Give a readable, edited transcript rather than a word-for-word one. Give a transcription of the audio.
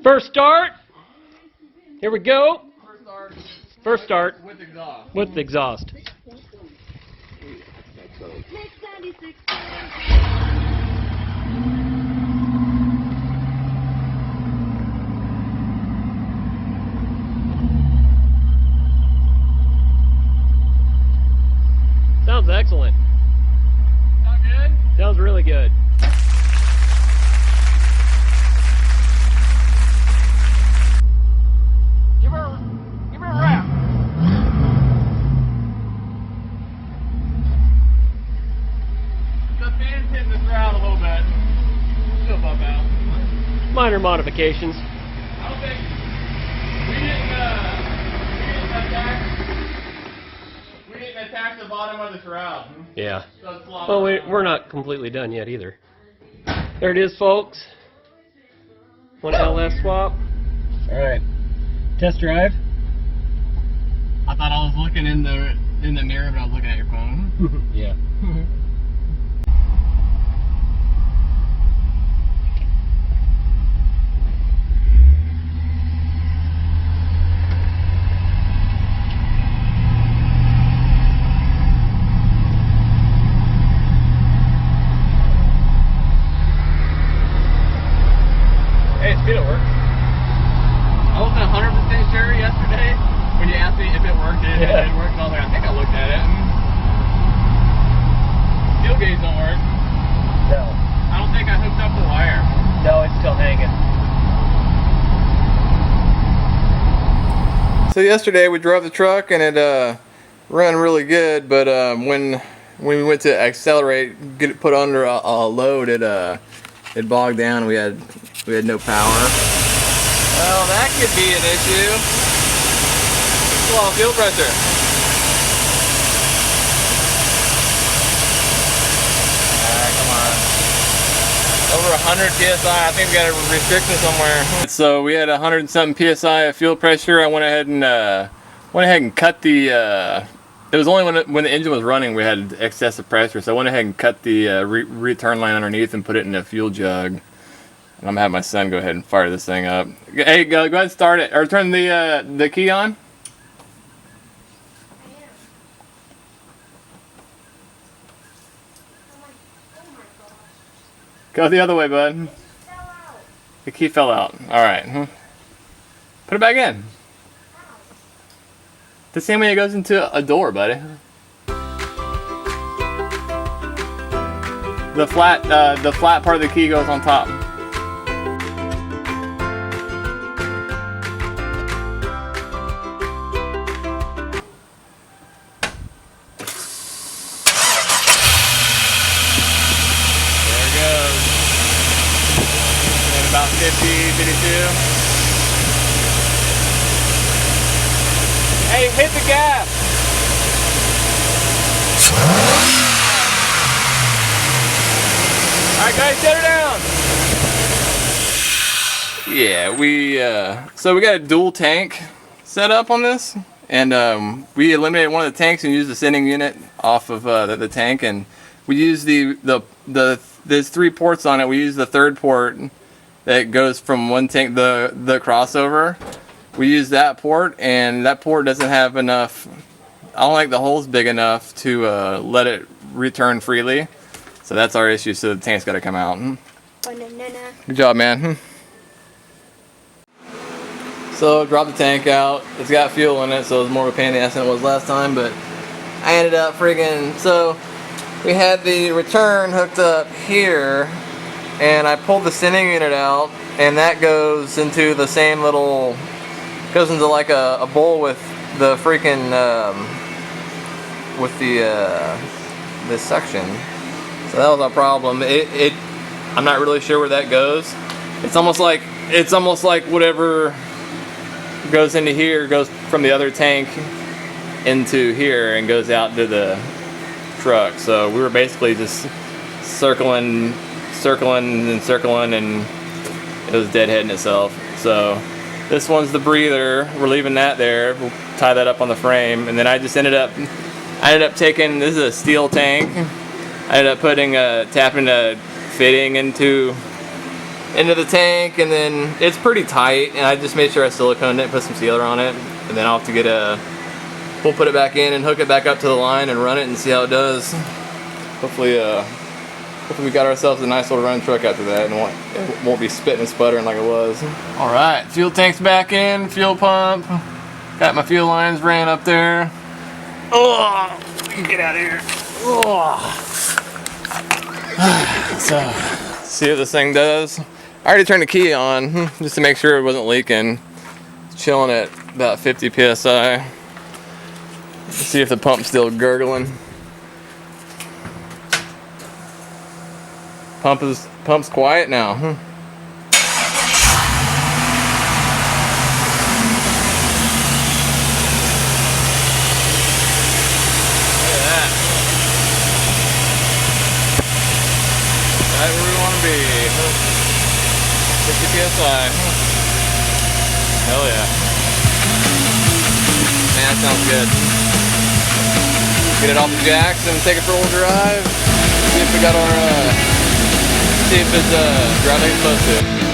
First start. Here we go. First start. With exhaust. With exhaust. Sounds excellent. Sound good? Sounds really good. Give her a wrap. The fan's hitting the ground a little bit. Still bump out. Minor modifications. I don't think we didn't attack the bottom of the shroud. Yeah. So it's flopping Well, around. we're not completely done yet either. There it is, folks. One LS swap. All right. Test drive. I thought I was looking in the mirror, but I was looking at your phone. Yeah. Hey, speed it works. I wasn't 100% sure yesterday when you asked me if it worked and it didn't work. And I was like, I think I looked at it. Fuel gauge don't work. No. I don't think I hooked up the wire. No, it's still hanging. So yesterday we drove the truck and it ran really good, but when we went to accelerate, get it put under a load, it bogged down. We had no power. Well, that could be an issue. Low fuel pressure. Come on. Over 100 psi. I think we got a restriction somewhere. So we had 100 and something psi of fuel pressure. I went ahead and cut the. It was only when the engine was running we had excessive pressure, so I went ahead and cut the return line underneath and put it in a fuel jug. And I'm gonna have my son go ahead and fire this thing up. Hey, go ahead and start it, or turn the key on. Go the other way, bud. The key fell out. All right. Put it back in. The same way it goes into a door, buddy. The flat part of the key goes on top. About 50, 52. Hey, hit the gas! Alright guys, set her down! Yeah, so we got a dual tank set up on this, and we eliminated one of the tanks and used the sending unit off of the tank, and we used there's 3 ports on it. We used the third port that goes from one tank, the crossover. We use that port, and that port doesn't have enough. I don't think the hole's big enough to let it return freely. So that's our issue. So the tank's got to come out. Good job, man. So drop the tank out. It's got fuel in it, so it's more of a pain in the ass than it was last time. But I ended up friggin'. So we had the return hooked up here. And I pulled the sending unit out, and that goes into the same little, goes into like a bowl with the freaking, with the, this section. So that was our problem. I'm not really sure where that goes. It's almost like whatever goes into here goes from the other tank into here and goes out to the truck. So we were basically just circling and circling, and it was deadheading itself. So this one's the breather. We're leaving that there. We'll tie that up on the frame, and then I ended up taking, this is a steel tank. I ended up tapping a fitting into into the tank, and then it's pretty tight, and I just made sure I siliconed it, put some sealer on it, and then I'll have to get we'll put it back in and hook it back up to the line and run it and see how it does. Hopefully we got ourselves a nice little running truck after that, and it won't be spitting and sputtering like it was. All right, fuel tank's back in, fuel pump. Got my fuel lines ran up there. Oh, get out of here. Oh. So, see what this thing does. I already turned the key on just to make sure it wasn't leaking. It's chilling at about 50 psi. Let's see if the pump's still gurgling. Pump's quiet now. Look at that. Right where we want to be. 50 psi. Hell yeah. Man, that sounds good. Get it off the jacks and take it for a little drive. See if we got our see if it's driving like it's supposed to.